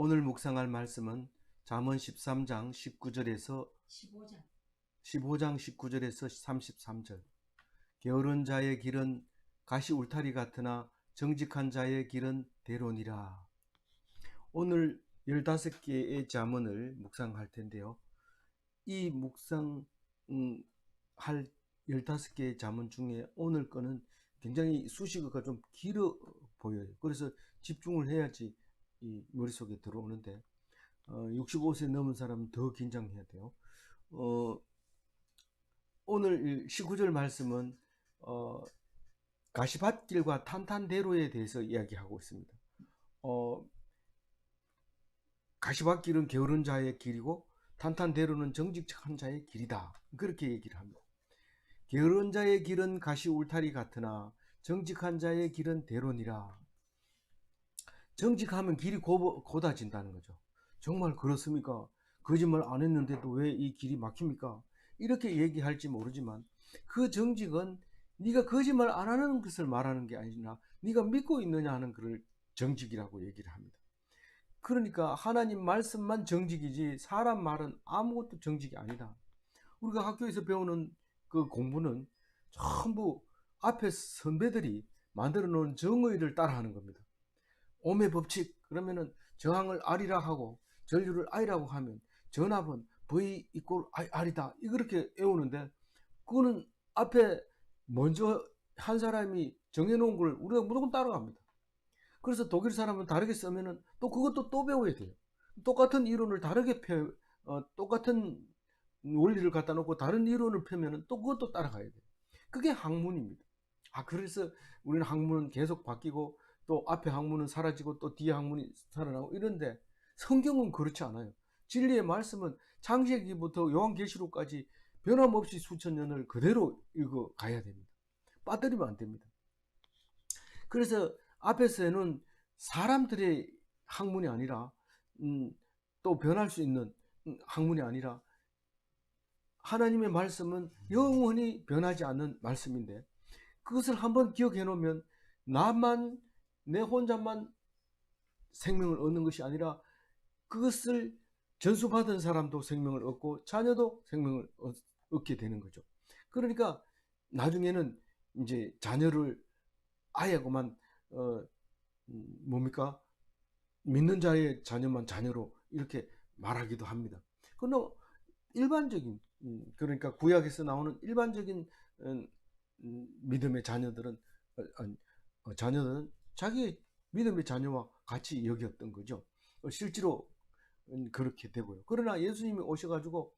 오늘 묵상할 말씀은 잠언 13장 19절에서 15장. 15장 19절에서 33절. 게으른 자의 길은 가시 울타리 같으나 정직한 자의 길은 대론이라. 오늘 15개의 잠언을 묵상할 텐데요. 이 묵상할 15개의 잠언 중에 오늘 거는 굉장히 수식어가 좀 길어 보여요. 그래서 집중을 해야지 이 머릿속에 들어오는데 65세 넘은 사람은 더 긴장해야 돼요. 오늘 19절 말씀은 가시밭길과 탄탄대로에 대해서 이야기하고 있습니다. 가시밭길은 게으른 자의 길이고 탄탄대로는 정직한 자의 길이다. 그렇게 얘기를 합니다. 게으른 자의 길은 가시 울타리 같으나 정직한 자의 길은 대론이라. 정직하면 길이 고다진다는 거죠. 정말 그렇습니까? 거짓말 안 했는데도 왜 이 길이 막힙니까? 이렇게 얘기할지 모르지만 그 정직은 네가 거짓말 안 하는 것을 말하는 게 아니라 네가 믿고 있느냐 하는 그를 정직이라고 얘기를 합니다. 그러니까 하나님 말씀만 정직이지 사람 말은 아무것도 정직이 아니다. 우리가 학교에서 배우는 그 공부는 전부 앞에 선배들이 만들어 놓은 정의를 따라하는 겁니다. 오의 법칙 그러면은 저항을 R이라 하고 전류를 I라고 하면 전압은 V 이꼴 R이다 이렇게 외우는데 그거는 앞에 먼저 한 사람이 정해놓은 걸 우리가 무조건 따라갑니다. 그래서 독일 사람은 다르게 쓰면은 또 그것도 또 배워야 돼요. 똑같은 이론을 다르게 똑같은 원리를 갖다 놓고 다른 이론을 펴면은 또 그것도 따라가야 돼요. 그게 학문입니다. 그래서 우리는 학문은 계속 바뀌고 또 앞에 학문은 사라지고 또 뒤에 학문이 살아나고 이런데 성경은 그렇지 않아요. 진리의 말씀은 창세기부터 요한계시록까지 변함없이 수천 년을 그대로 읽어 가야 됩니다. 빠뜨리면 안 됩니다. 그래서 앞에서는 사람들의 학문이 아니라 또 변할 수 있는 학문이 아니라 하나님의 말씀은 영원히 변하지 않는 말씀인데 그것을 한번 기억해 놓으면 나만 내 혼자만 생명을 얻는 것이 아니라 그것을 전수받은 사람도 생명을 얻고 자녀도 생명을 얻게 되는 거죠. 그러니까 나중에는 이제 자녀를 아예고만 뭡니까? 믿는 자의 자녀만 자녀로 이렇게 말하기도 합니다. 그러나 일반적인 그러니까 구약에서 나오는 일반적인 믿음의 자녀들은 자녀들은 자기의 믿음의 자녀와 같이 여겼던 거죠. 실제로 그렇게 되고요. 그러나 예수님이 오셔가지고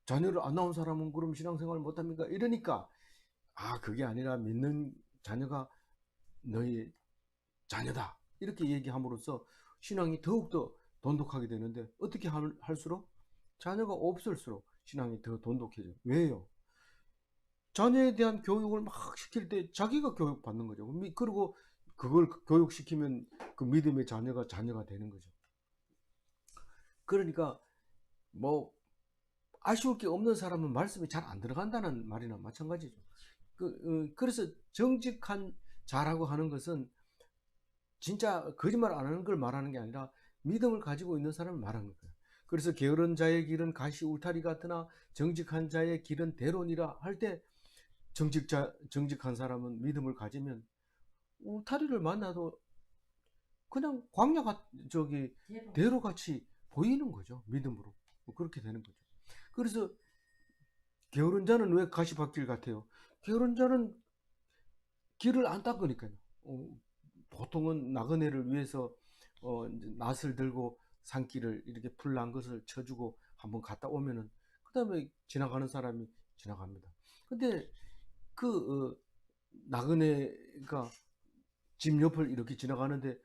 자녀를 안 낳은 사람은 그럼 신앙생활 못합니까? 이러니까 그게 아니라 믿는 자녀가 너희 자녀다 이렇게 얘기함으로써 신앙이 더욱더 돈독하게 되는데 어떻게 할수록 자녀가 없을수록 신앙이 더 돈독해져요. 왜요? 자녀에 대한 교육을 막 시킬 때 자기가 교육받는 거죠. 그리고 그걸 교육시키면 그 믿음의 자녀가 되는 거죠. 그러니까 뭐 아쉬울 게 없는 사람은 말씀이 잘 안 들어간다는 말이나 마찬가지죠. 그래서 정직한 자라고 하는 것은 진짜 거짓말 안 하는 걸 말하는 게 아니라 믿음을 가지고 있는 사람을 말하는 거예요. 그래서 게으른 자의 길은 가시 울타리 같으나 정직한 자의 길은 대론이라 할 때 정직한 사람은 믿음을 가지면 울타리를 만나도 그냥 저기 대로같이 보이는 거죠. 믿음으로. 그렇게 되는 거죠. 그래서 게으른 자는 왜 가시밭길 같아요? 게으른 자는 길을 안 닦으니까요. 보통은 나그네를 위해서 이제 낫을 들고 산길을 이렇게 풀난 것을 쳐주고 한번 갔다 오면은 그 다음에 지나가는 사람이 지나갑니다. 근데 그 나그네가 집 옆을 이렇게 지나가는데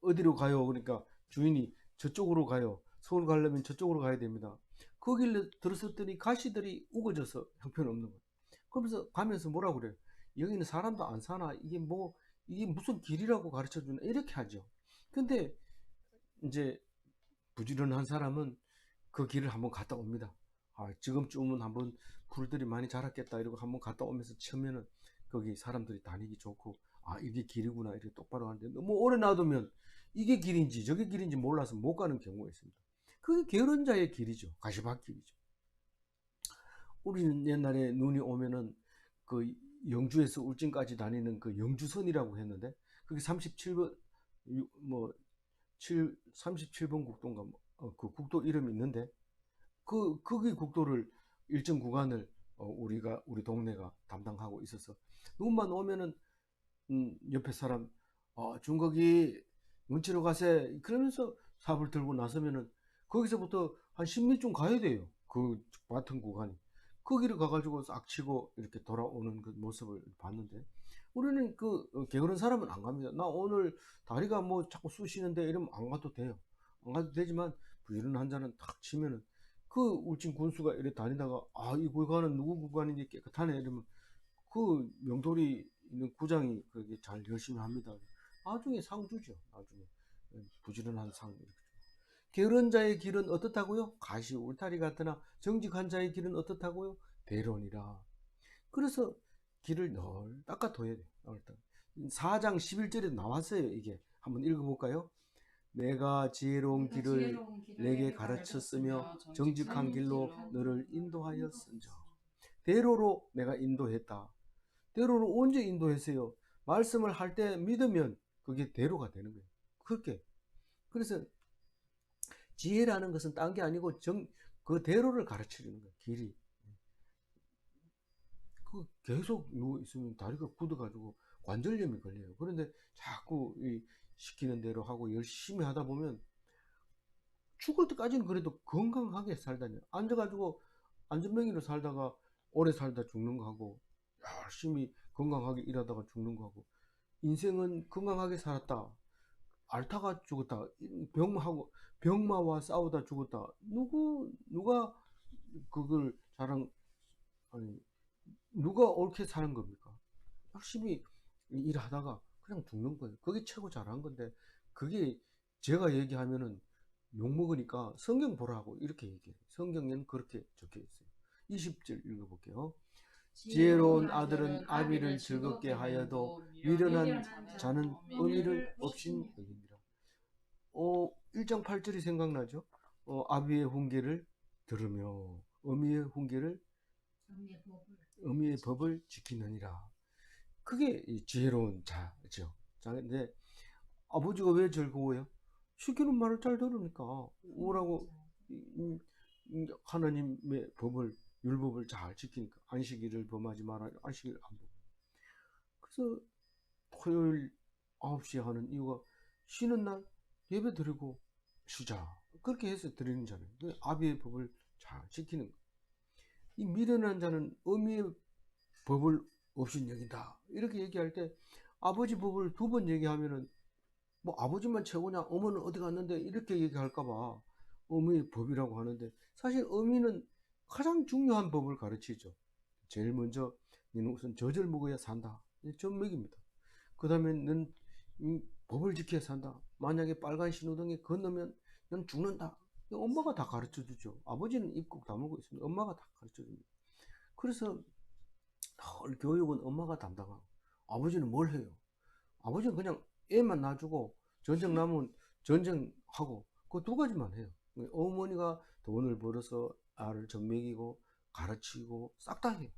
어디로 가요? 그러니까 주인이 저쪽으로 가요. 서울 가려면 저쪽으로 가야 됩니다. 거기를 들었더니 가시들이 우거져서 형편없는 거예요. 그러면서 가면서 뭐라 그래요? 여기는 사람도 안 사나? 이게 무슨 길이라고 가르쳐 주나? 이렇게 하죠. 근데 이제 부지런한 사람은 그 길을 한번 갔다 옵니다. 지금쯤은 한번 풀들이 많이 자랐겠다 이러고 한번 갔다 오면서 치면은 거기 사람들이 다니기 좋고, 아 이게 길이구나 이렇게 똑바로 하는데 너무 오래 놔두면 이게 길인지 저게 길인지 몰라서 못 가는 경우가 있습니다. 그게 게으른자의 길이죠. 가시밭길이죠. 우리는 옛날에 눈이 오면은 그 영주에서 울진까지 다니는 그 영주선이라고 했는데, 그게 37번 뭐 37번 국도인가 그 국도 이름이 있는데, 거기 국도를 일정 구간을 우리 동네가 담당하고 있어서 눈만 오면은 옆에 사람 중국이 눈치로 가세 그러면서 삽을 들고 나서면은 거기서부터 한 10미좀 가야 돼요. 그 같은 구간이. 거기를 가가지고 싹 치고 이렇게 돌아오는 그 모습을 봤는데, 우리는 게으른 사람은 안 갑니다. 나 오늘 다리가 뭐 자꾸 쑤시는데 이러면 안 가도 돼요. 안 가도 되지만 부지런 한 잔은 탁 치면은 그 울진 군수가 이렇게 다니다가 이 구간은 누구 구간인지 깨끗하네 이러면 그 명돌이 있는 구장이 그렇게 잘 열심히 합니다. 나중에 상 주죠. 나중에 부지런한 상. 게으른 자의 길은 어떻다고요? 가시 울타리 같으나 정직한 자의 길은 어떻다고요? 대론이라. 그래서 길을 늘 닦아둬야 돼요. 4장 11절에 나왔어요. 이게 한번 읽어볼까요? 내가 지혜로운 길을 내게 가르쳤으며 정직한 길로 너를 인도하였은저. 대로로 내가 인도했다. 대로를 언제 인도했어요? 말씀을 할 때 믿으면 그게 대로가 되는 거예요. 그렇게. 그래서 지혜라는 것은 딴 게 아니고 그 대로를 가르쳐 주는 거예요. 길이. 계속 누워 있으면 다리가 굳어가지고 관절염이 걸려요. 그런데 자꾸 시키는 대로 하고 열심히 하다 보면 죽을 때까지는 그래도 건강하게 살다녀. 앉아가지고 안전뱅이로 살다가 오래 살다 죽는 거하고, 열심히 건강하게 일하다가 죽는 거하고, 인생은 건강하게 살았다, 앓다가 죽었다, 병마와 싸우다 죽었다, 누가 그걸 아니 누가 옳게 사는 겁니까? 열심히 일하다가 그냥 죽는 거예요. 그게 최고 잘한 건데, 그게 제가 얘기하면은 욕먹으니까 성경 보라고 이렇게 얘기해요. 성경에는 그렇게 적혀 있어요. 20절 읽어볼게요. 지혜로운 아들은 아비를 즐겁게 하여도 미련한 자는 의미를 없인 여깁니다. 1장 8절이 생각나죠? 아비의 훈계를 들으며 의미의 법을 지키느니라. 그게 지혜로운 자죠. 근데 아버지가 왜 즐거워요? 시키는 말을 잘 들으니까. 오라고 하나님의 율법을 잘 지키니까. 안식일을 범하지 마라. 안식일 안 범. 그래서 토요일 9시에 하는 이유가 쉬는 날 예배 드리고 쉬자. 그렇게 해서 드리는 잖아요. 아비의 법을 잘 지키는 거. 이 미련한 자는 의미의 법을 없인 여긴다. 이렇게 얘기할 때 아버지 법을 2번 얘기하면은 뭐 아버지만 최고냐, 어머는 어디 갔는데 이렇게 얘기할까봐 의미의 법이라고 하는데, 사실 의미는 가장 중요한 법을 가르치죠. 제일 먼저 너는 우선 젖을 먹어야 산다. 젖먹입니다. 그 다음에 넌 법을 지켜야 산다. 만약에 빨간 신호등에 건너면 넌 죽는다. 엄마가 다 가르쳐 주죠. 아버지는 입국 다물고 있습니다. 엄마가 다 가르쳐 줍니다. 그래서 교육은 엄마가 담당하고, 아버지는 뭘 해요? 아버지는 그냥 애만 놔주고 전쟁 나면 전쟁하고 그 2가지만 해요. 어머니가 돈을 벌어서 아를 젖먹이고 가르치고 싹 다 해요.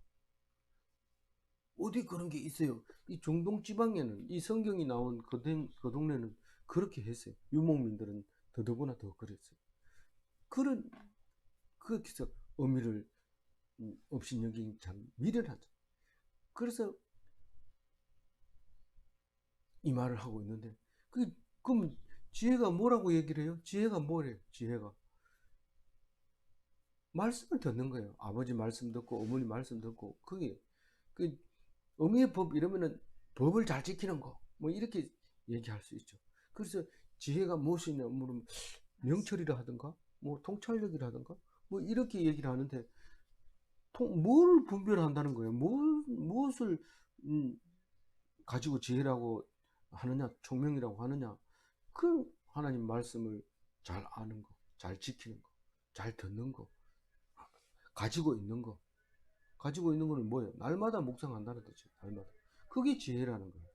어디 그런 게 있어요? 이 중동 지방에는, 이 성경이 나온 그 동네는 그렇게 했어요. 유목민들은 더더구나 더 그랬어요. 그렇게 해서 의미를 없인 여긴 참 미련하죠. 그래서 이 말을 하고 있는데, 그럼 지혜가 뭐라고 얘기를 해요? 지혜가 뭐래요? 지혜가 말씀을 듣는 거예요. 아버지 말씀 듣고 어머니 말씀 듣고. 그게 의미의 법 이러면은 법을 잘 지키는 거 뭐 이렇게 얘기할 수 있죠. 그래서 지혜가 무엇이냐 물으면 명철이라 하든가 뭐 통찰력이라 하든가 뭐 이렇게 얘기를 하는데, 뭘 분별한다는 거예요? 무엇을 가지고 지혜라고 하느냐, 총명이라고 하느냐? 그 하나님 말씀을 잘 아는 거, 잘 지키는 거, 잘 듣는 거, 가지고 있는 거. 가지고 있는 거는 뭐예요? 날마다 묵상한다는 뜻이에요. 날마다. 그게 지혜라는 거예요.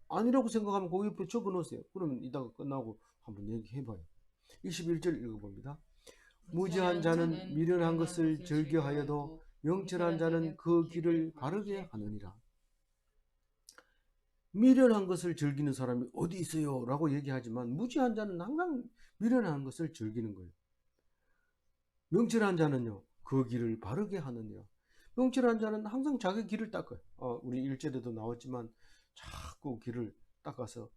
아니라고 생각하면 그 옆에 적어 놓으세요. 그러면 이따가 끝나고 한번 얘기해봐요. 21절 읽어봅니다. 무지한 자는 미련한 것을 즐겨하여도 명철한 자는 그 길을 바르게 하느니라. 미련한 것을 즐기는 사람이 어디 있어요? 라고 얘기하지만 무지한 자는 항상 미련한 것을 즐기는 거예요. 명철한 자는요, 그 길을 바르게 하느니라. 명철한 자는 항상 자기 길을 닦아요. 우리 1절에도 나왔지만 자꾸 길을 닦아서,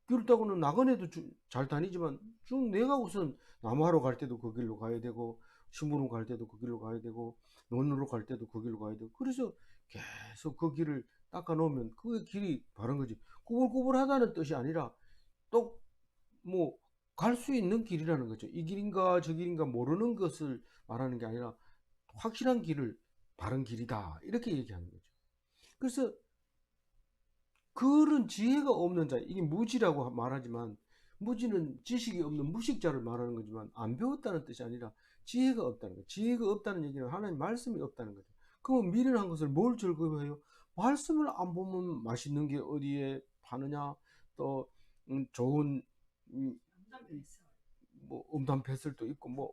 길을 닦고는 나그네도 잘 다니지만 쭉 내가 우선 나무하러 갈 때도 그 길로 가야 되고, 심부름 갈 때도 그 길로 가야 되고, 논으로 갈 때도 그 길로 가야 되고, 그래서 계속 그 길을 닦아 놓으면 그 길이 바른 거지. 꾸불꾸불하다는 뜻이 아니라 또 뭐 갈 수 있는 길이라는 거죠. 이 길인가 저 길인가 모르는 것을 말하는 게 아니라 확실한 길을, 바른 길이다, 이렇게 얘기하는 거죠. 그래서 그런 지혜가 없는 자, 이게 무지라고 말하지만 무지는 지식이 없는 무식자를 말하는 거지만 안 배웠다는 뜻이 아니라 지혜가 없다는 거예요. 지혜가 없다는 얘기는 하나님 말씀이 없다는 거죠. 그러면 미련한 것을 뭘 즐거워해요? 말씀을 안 보면 맛있는 게 어디에 파느냐, 또 좋은 뭐 음담 배설도 있고 뭐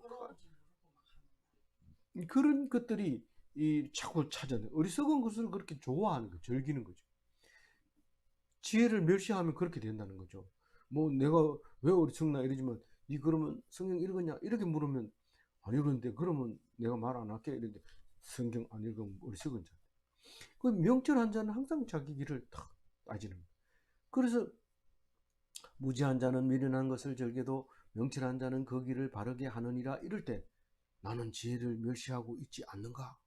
그런 것들이 자꾸 찾아내. 어리석은 것을 그렇게 좋아하는 거, 즐기는 거죠. 지혜를 멸시하면 그렇게 된다는 거죠. 뭐 내가 왜 어리석나 이러지만 니 그러면 성경 읽었냐 이렇게 물으면 안 읽었는데, 그러면 내가 말 안 할게 이랬는데 성경 안 읽으면 어리석은 자. 그 명철한 자는 항상 자기 길을 탁 따지는 거예요. 그래서 무지한 자는 미련한 것을 즐겨도 명철한 자는 그 길을 바르게 하느니라. 이럴 때 나는 지혜를 멸시하고 있지 않는가?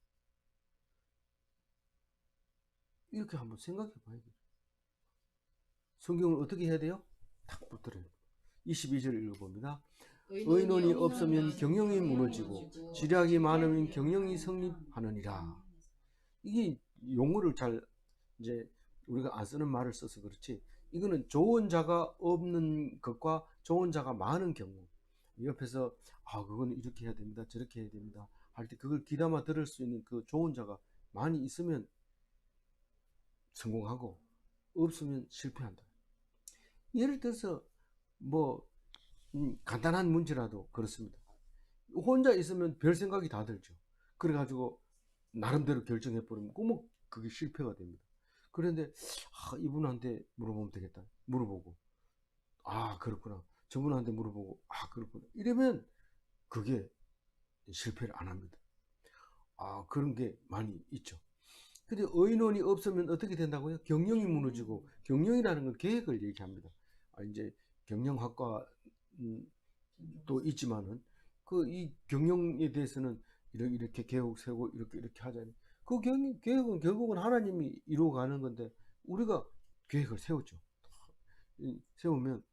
이렇게 한번 생각해 봐야 돼요. 성경을 어떻게 해야 돼요? 탁 붙들어요. 22절 읽어봅니다. 의논이 없으면 경영이 무너지고 지략이 많으면 경영이 성립하느니라. 이게 용어를 잘 이제 우리가 안 쓰는 말을 써서 그렇지, 이거는 좋은 자가 없는 것과 좋은 자가 많은 경우, 옆에서 그건 이렇게 해야 됩니다, 저렇게 해야 됩니다 할 때 그걸 귀담아 들을 수 있는 그 좋은 자가 많이 있으면 성공하고 없으면 실패한다. 예를 들어서 뭐 간단한 문제라도 그렇습니다. 혼자 있으면 별 생각이 다 들죠. 그래가지고 나름대로 결정해버리면 그게 실패가 됩니다. 그런데 이분한테 물어보면 되겠다, 물어보고 그렇구나, 저분한테 물어보고 그렇구나, 이러면 그게 실패를 안 합니다. 그런 게 많이 있죠. 근데 의논이 없으면 어떻게 된다고요? 경영이 무너지고, 경영이라는 건 계획을 얘기합니다. 이제 경영학과 또 있지만은 이 경영에 대해서는 이렇게 계획 세우고 이렇게 하잖아요. 그 계획은 결국은 하나님이 이루어가는 건데 우리가 계획을 세웠죠. 세우면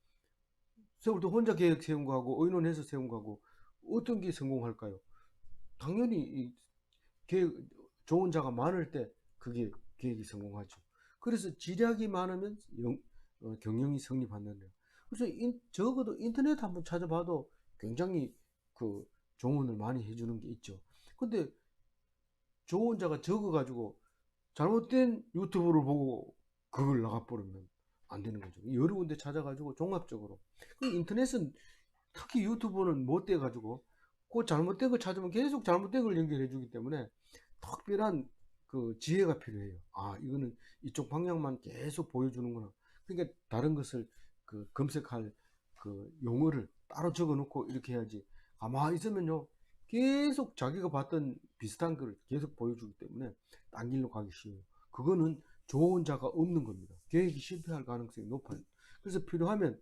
세울 때 혼자 계획 세운 거하고 의논해서 세운 거하고 어떤 게 성공할까요? 당연히 계획, 좋은 자가 많을 때 그게 계획이 성공하죠. 그래서 지략이 많으면 경영이 성립한다네요. 그래서 적어도 인터넷 한번 찾아봐도 굉장히 그 조언을 많이 해주는 게 있죠. 근데 좋은 자가 적어가지고 잘못된 유튜브를 보고 그걸 나가버리면 안 되는 거죠. 여러 군데 찾아가지고 종합적으로. 그 인터넷은 특히 유튜브는 못돼 가지고 그 잘못된 걸 찾으면 계속 잘못된 걸 연결해 주기 때문에 특별한 그 지혜가 필요해요. 이거는 이쪽 방향만 계속 보여주는구나. 그러니까 다른 것을 그 검색할 그 용어를 따로 적어 놓고 이렇게 해야지, 가만히 있으면요 계속 자기가 봤던 비슷한 걸 계속 보여주기 때문에 딴 길로 가기 쉬워요. 그거는 좋은 자가 없는 겁니다. 계획이 실패할 가능성이 높아요. 그래서 필요하면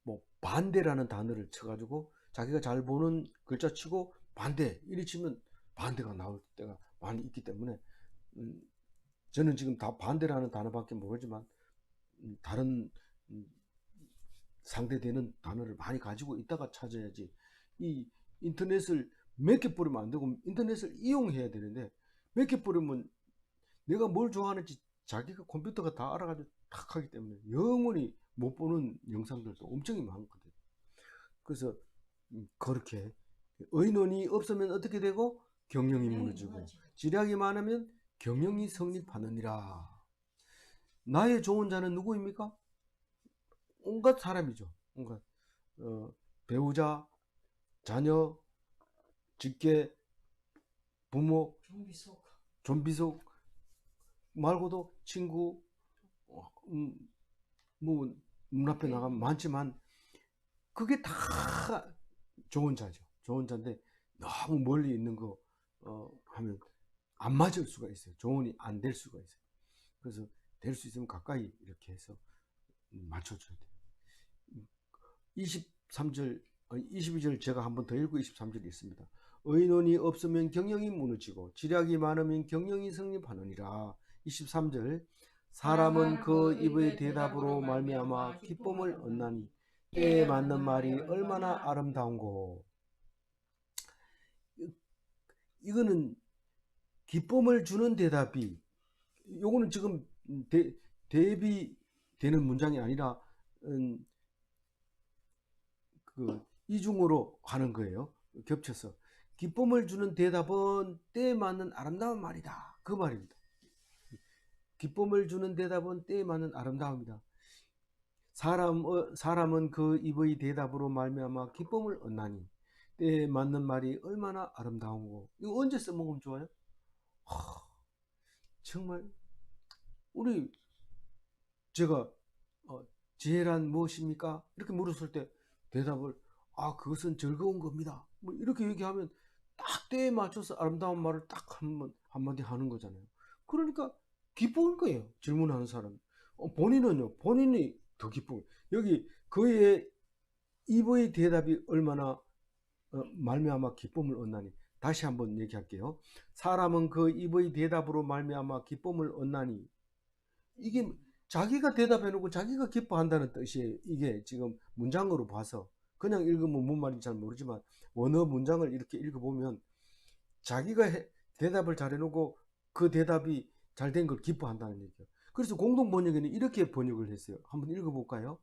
뭐 반대라는 단어를 쳐가지고 자기가 잘 보는 글자 치고 반대 이리 치면 반대가 나올 때가 많이 있기 때문에 저는 지금 다 반대라는 단어밖에 모르지만 다른 상대되는 단어를 많이 가지고 있다가 찾아야지, 이 인터넷을 몇 개 뿌리면 안 되고 인터넷을 이용해야 되는데 몇 개 뿌리면 내가 뭘 좋아하는지 자기가 컴퓨터가 다 알아가지고 탁 하기 때문에 영원히 못 보는 영상들도 엄청 많거든요. 그래서 그렇게 의논이 없으면 어떻게 되고 경영이 무너지고 지략이 많으면 경영이 성립하느니라. 나의 좋은 자는 누구입니까? 온갖 사람이죠. 온갖 배우자, 자녀, 직계, 부모, 좀비속 말고도 친구, 뭐 문 앞에 나가면 많지만 그게 다 좋은 자죠. 좋은 자인데 너무 멀리 있는 거 하면 안 맞을 수가 있어요. 조언이 안 될 수가 있어요. 그래서 될 수 있으면 가까이 이렇게 해서 맞춰줘야 돼요. 23절, 22절 제가 한 번 더 읽고 23절 있습니다. 의논이 없으면 경영이 무너지고 지략이 많으면 경영이 성립하느니라. 23절 사람은 그 입의 대답으로 말미암아 기쁨을 얻나니 때에 맞는 말이 얼마나 아름다운고. 이거는 기쁨을 주는 대답이, 요거는 지금 대비되는 문장이 아니라 그 이중으로 하는 거예요. 겹쳐서 기쁨을 주는 대답은 때에 맞는 아름다운 말이다, 그 말입니다. 기쁨을 주는 대답은 때에 맞는 아름다움이다. 사람은 그 입의 대답으로 말미암아 기쁨을 얻나니 때에 맞는 말이 얼마나 아름다운고. 이거 언제 써먹으면 좋아요? 정말 우리 제가 지혜란 무엇입니까? 이렇게 물었을 때 대답을 그것은 즐거운 겁니다, 뭐 이렇게 얘기하면 딱 때에 맞춰서 아름다운 말을 딱 한마디 하는 거잖아요. 그러니까 기쁜 거예요, 질문하는 사람. 본인은요, 본인이 더 기쁜 거예요. 여기 그의 입의 대답이 얼마나 말미암아 기쁨을 얻나니. 다시 한번 얘기할게요. 사람은 그 입의 대답으로 말미암아 기쁨을 얻나니. 이게 자기가 대답해 놓고 자기가 기뻐한다는 뜻이에요. 이게 지금 문장으로 봐서 그냥 읽으면 뭔 말인지 잘 모르지만 원어 문장을 이렇게 읽어보면 자기가 대답을 잘 해놓고 그 대답이 잘 된 걸 기뻐한다는 얘기예요. 그래서 공동 번역에는 이렇게 번역을 했어요. 한번 읽어볼까요?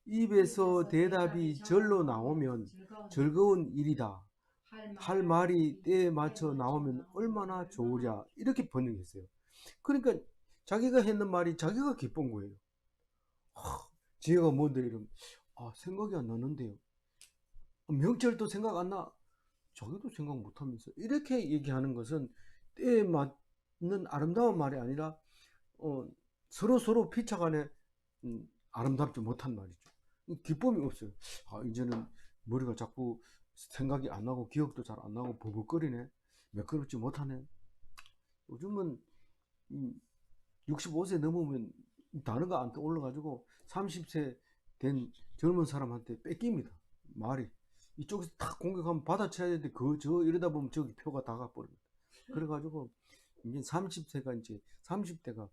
입에서 대답이 절로 나오면 즐거운 일이다. 할 말이 때에 맞춰 나오면 얼마나 좋으랴. 이렇게 번역했어요. 그러니까 자기가 했는 말이 자기가 기쁜 거예요. 지혜가 뭔데 이러면 생각이 안 나는데요. 명철도 생각 안 나. 자기도 생각 못하면서 이렇게 얘기하는 것은 때에 맞는 아름다운 말이 아니라 서로 피차간에 아름답지 못한 말이죠. 기쁨이 없어요. 이제는 머리가 자꾸 생각이 안 나고 기억도 잘 안 나고 버벅거리네. 매끄럽지 못하네. 요즘은 65세 넘으면 단어가 안 떠올라가지고 30세 된 젊은 사람한테 뺏깁니다, 말이. 이쪽에서 탁 공격하면 받아쳐야 되는데 이러다 보면 저기 표가 다 가버립니다. 그래가지고 이제 30세가 이제 30대가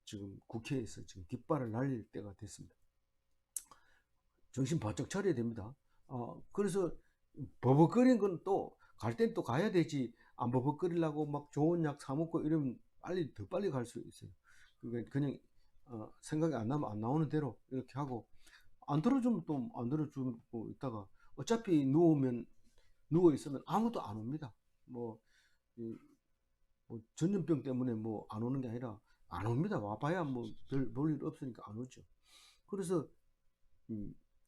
지금 국회에서 지금 깃발을 날릴 때가 됐습니다. 정신 바짝 차려야 됩니다. 그래서 버벅거리는 건 또 갈 땐 또 가야 되지. 안 버벅거리려고 막 좋은 약 사먹고 이러면 더 빨리 갈 수 있어요. 그냥 생각이 안 나면 안 나오는 대로 이렇게 하고, 안 들어주면 또 안 들어주고 있다가 어차피 누워 있으면 아무도 안 옵니다. 뭐 전염병 때문에 뭐 안 오는 게 아니라 안 옵니다. 와봐야 뭐 별 볼 일 없으니까 안 오죠. 그래서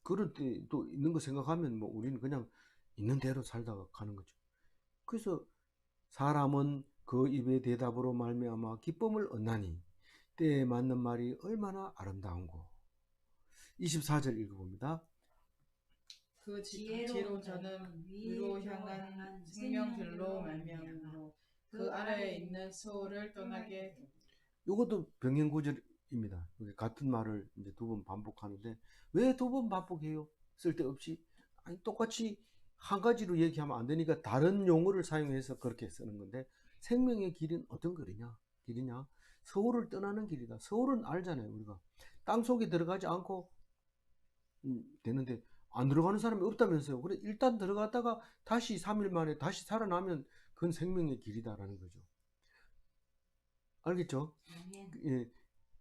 그럴 때 또 있는 거 생각하면 뭐 우리는 그냥 있는 대로 살다가 가는 거죠. 그래서 사람은 그 입의 대답으로 말미암아 기쁨을 얻나니 때에 맞는 말이 얼마나 아름다운고. 24절 읽어봅니다. 그 지혜로운 자는 위로 향한 생명길로 말미암으로 그 아래에 있는 소를 떠나게. 이것도 병행구절입니다. 같은 말을 이제 두 번 반복하는데 왜 두 번 반복해요? 쓸데없이. 아니, 똑같이 한 가지로 얘기하면 안 되니까 다른 용어를 사용해서 그렇게 쓰는 건데, 생명의 길은 어떤 길이냐? 서울을 떠나는 길이다. 서울은 알잖아요, 우리가. 땅속에 들어가지 않고 되는데 안 들어가는 사람이 없다면서요. 그래, 일단 들어갔다가 다시 3일 만에 다시 살아나면 그건 생명의 길이다라는 거죠. 알겠죠? 예.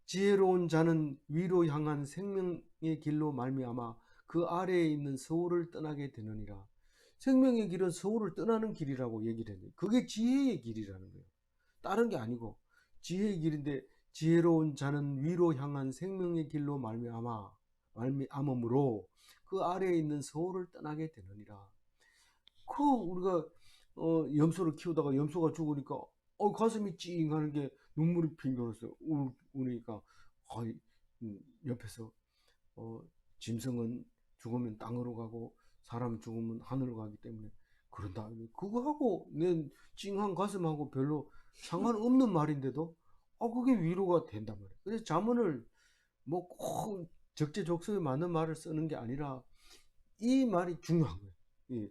지혜로운 자는 위로 향한 생명의 길로 말미암아 그 아래에 있는 서울을 떠나게 되느니라. 생명의 길은 서울을 떠나는 길이라고 얘기를 했는데 그게 지혜의 길이라는 거예요. 다른 게 아니고 지혜의 길인데 지혜로운 자는 위로 향한 생명의 길로 말미암음으로 그 아래에 있는 서울을 떠나게 되느니라. 그 우리가 염소를 키우다가 염소가 죽으니까 가슴이 찡하는 게 눈물이 핑 돌았어요. 우니까 옆에서 짐승은 죽으면 땅으로 가고 사람 죽으면 하늘로 가기 때문에 그런다. 그거하고 내 찡한 가슴하고 별로 상관없는 말인데도 그게 위로가 된단 말이에요. 그래서 잠언을 뭐 꼭 적재적소에 맞는 말을 쓰는 게 아니라 이 말이 중요한 거예요.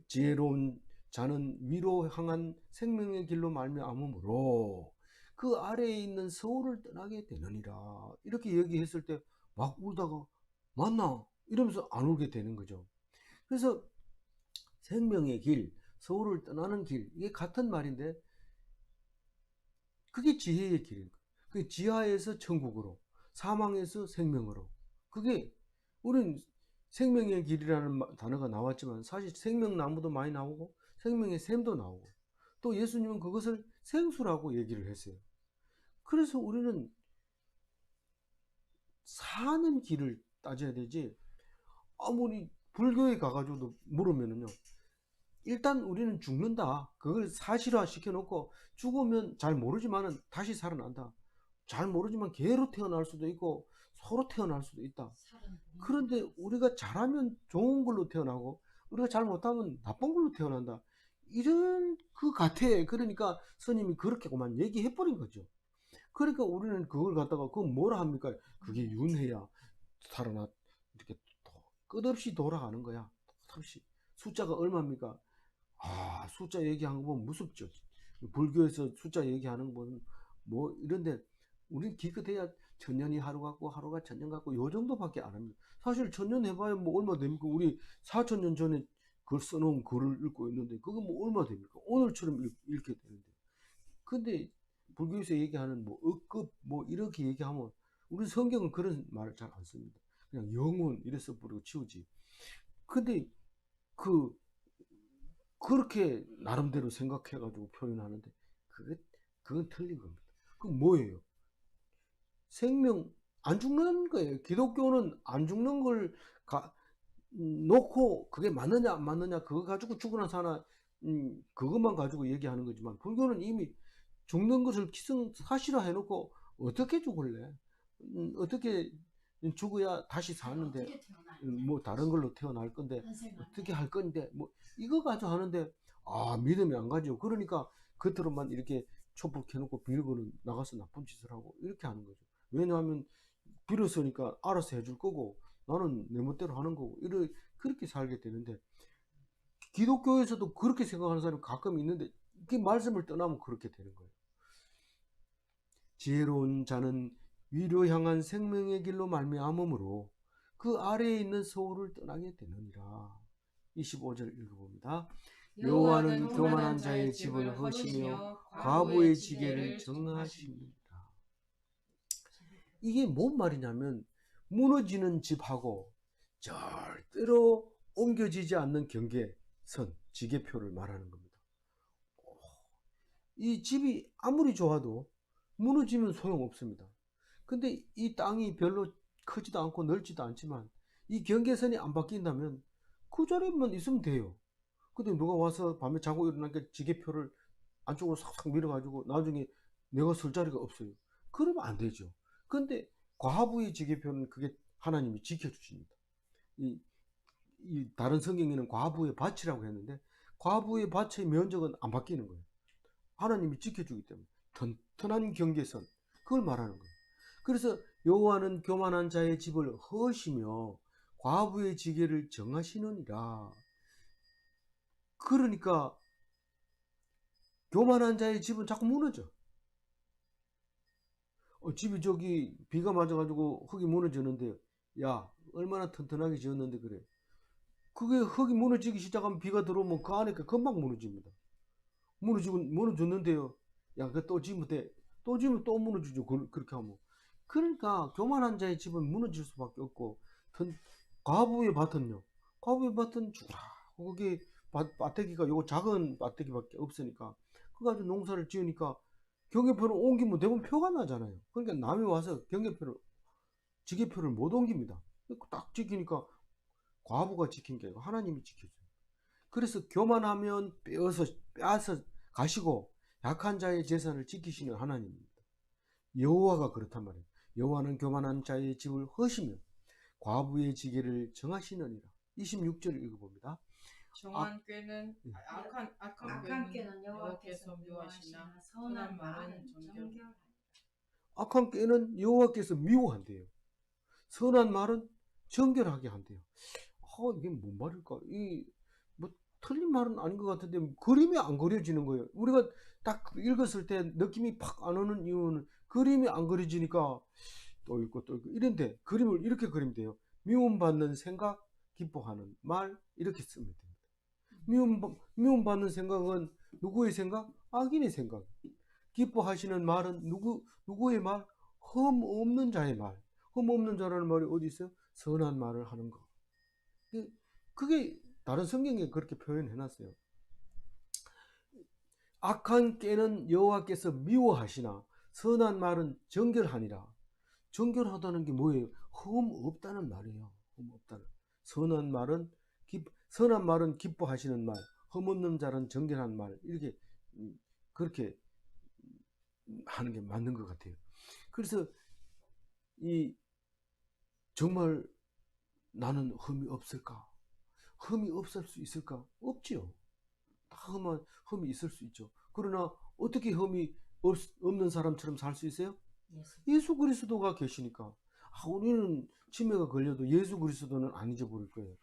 지혜로운 자는 위로 향한 생명의 길로 말미암음으로 그 아래에 있는 서울을 떠나게 되느니라. 이렇게 얘기했을 때 막 울다가 맞나? 이러면서 안 울게 되는 거죠. 그래서 생명의 길, 서울을 떠나는 길, 이게 같은 말인데 그게 지혜의 길인 거예요. 그 지하에서 천국으로, 사망에서 생명으로. 그게 우린 생명의 길이라는 단어가 나왔지만 사실 생명나무도 많이 나오고 생명의 샘도 나오고 또 예수님은 그것을 생수라고 얘기를 했어요. 그래서 우리는 사는 길을 따져야 되지, 아무리 불교에 가가지고도 물으면은요, 일단 우리는 죽는다. 그걸 사실화 시켜놓고 죽으면 잘 모르지만은 다시 살아난다. 잘 모르지만 개로 태어날 수도 있고 소로 태어날 수도 있다. 그런데 우리가 잘하면 좋은 걸로 태어나고 우리가 잘 못하면 나쁜 걸로 태어난다. 이런 그 같아. 그러니까 스님이 그렇게만 얘기해버린 거죠. 그러니까 우리는 그걸 갖다가 그건 뭐라 합니까? 그게 윤회야. 살아나 이렇게 끝없이 돌아가는 거야. 끝없이. 숫자가 얼마입니까? 숫자 얘기하는 거 보면 무섭죠. 불교에서 숫자 얘기하는 거는 뭐 이런데 우린 기껏해야 천년이 하루 같고 하루가 천년 같고 요 정도밖에 안 합니다. 사실 천년 해봐야 뭐 얼마 됩니까? 우리 4천년 전에 글 써놓은 글을 읽고 있는데 그거 뭐 얼마 됩니까? 오늘처럼 읽게 되는데. 근데 불교에서 얘기하는 뭐 억급 뭐 이렇게 얘기하면 우리 성경은 그런 말을 잘 안 씁니다. 그냥 영혼 이래서 부르고 치우지. 근데 그렇게 나름대로 생각해가지고 표현하는데 그건 틀린 겁니다. 그건 뭐예요? 생명 안 죽는 거예요. 기독교는 안 죽는 걸 놓고 그게 맞느냐 안 맞느냐 그거 가지고 죽으나 사나 그것만 가지고 얘기하는 거지만 불교는 이미 죽는 것을 기승사실화 해놓고 어떻게 죽을래? 어떻게 죽어야 다시 사는데 뭐 다른 걸로 태어날 건데 어떻게 할 건데 뭐 이거 가지고 하는데 믿음이 안 가죠. 그러니까 겉으로만 이렇게 촛불 켜놓고 빌고는 나가서 나쁜 짓을 하고 이렇게 하는 거죠. 왜냐하면 빌었으니까 알아서 해줄 거고 나는 내 멋대로 하는 거고 그렇게 살게 되는데 기독교에서도 그렇게 생각하는 사람이 가끔 있는데 그 말씀을 떠나면 그렇게 되는 거예요. 지혜로운 자는 위로 향한 생명의 길로 말미암음으로 그 아래에 있는 서울을 떠나게 되느니라. 25절 읽어봅니다. 여호와는 교만한 자의 집을 허시며 과부의 지게를 정하십니다. 이게 뭔 말이냐면 무너지는 집하고 절대로 옮겨지지 않는 경계선, 지게표를 말하는 겁니다. 이 집이 아무리 좋아도 무너지면 소용없습니다. 근데 이 땅이 별로 크지도 않고 넓지도 않지만 이 경계선이 안 바뀐다면 그 자리만 있으면 돼요. 근데 누가 와서 밤에 자고 일어나니까 지게표를 안쪽으로 싹싹 밀어가지고 나중에 내가 쓸 자리가 없어요. 그러면 안 되죠. 근데 과부의 지게표는 그게 하나님이 지켜주십니다. 이 다른 성경에는 과부의 밭이라고 했는데 과부의 밭의 면적은 안 바뀌는 거예요. 하나님이 지켜주기 때문에 튼튼한 경계선, 그걸 말하는 거예요. 그래서 여호와는 교만한 자의 집을 허시며 과부의 지게를 정하시느니라. 그러니까 교만한 자의 집은 자꾸 무너져. 집이 저기 비가 맞아가지고 흙이 무너지는데 야 얼마나 튼튼하게 지었는데 그래. 그게 흙이 무너지기 시작하면 비가 들어오면 그 안에 금방 무너집니다. 무너졌는데요. 야, 그 또 지면 돼. 또 지면 또 무너지죠. 그렇게 하면. 그러니까 교만한 자의 집은 무너질 수밖에 없고 과부의 밭은요. 과부의 밭은 주라. 거기 밭대기가 요거 작은 밭대기밖에 없으니까 그거 가지고 농사를 지으니까 경계표를 옮기면 대부분 표가 나잖아요. 그러니까 남이 와서 지게표를 못 옮깁니다. 딱 지키니까 과부가 지킨 게 아니고 하나님이 지켜줘요. 그래서 교만하면 빼앗아 가시고 약한 자의 재산을 지키시는 하나님입니다. 여호와가 그렇단 말이에요. 여호와는 교만한 자의 집을 허시며 과부의 지게를 정하시느니라. 26절을 읽어봅니다. 정한 꾀는 예. 악한 꾀는 여호와께서 미워하시나 선한 말은 정결. 악한 꾀는 여호와께서 미워한대요. 선한 말은 정결하게 한대요. 이게 뭔 말일까? 뭐 틀린 말은 아닌 것 같은데 그림이 안 그려지는 거예요. 우리가 딱 읽었을 때 느낌이 팍 안 오는 이유는 그림이 안 그려지니까 또 읽고 또 읽고 이런데 그림을 이렇게 그리면 돼요. 미움받는 생각, 기뻐하는 말 이렇게 쓰면 됩니다. 미움받는 생각은 누구의 생각? 악인의 생각. 기뻐하시는 말은 누구의 말? 흠 없는 자의 말. 흠 없는 자라는 말이 어디 있어요? 선한 말을 하는 거. 그게 다른 성경에 그렇게 표현해 놨어요. 악한 꾀는 여호와께서 미워하시나 선한 말은 정결하니라. 정결하다는 게 뭐예요? 흠 없다는 말이에요. 흠 없다는. 선한 말은 기뻐하시는 말, 흠 없는 자는 정결한 말. 이렇게 그렇게 하는 게 맞는 것 같아요. 그래서 정말 나는 흠이 없을까? 흠이 없을 수 있을까? 없지요. 다 흠이 있을 수 있죠. 그러나 어떻게 흠이 없는 사람처럼 살 수 있어요? 예수 그리스도가 계시니까. 우리는 치매가 걸려도 예수 그리스도는 안 잊어버릴 거예요.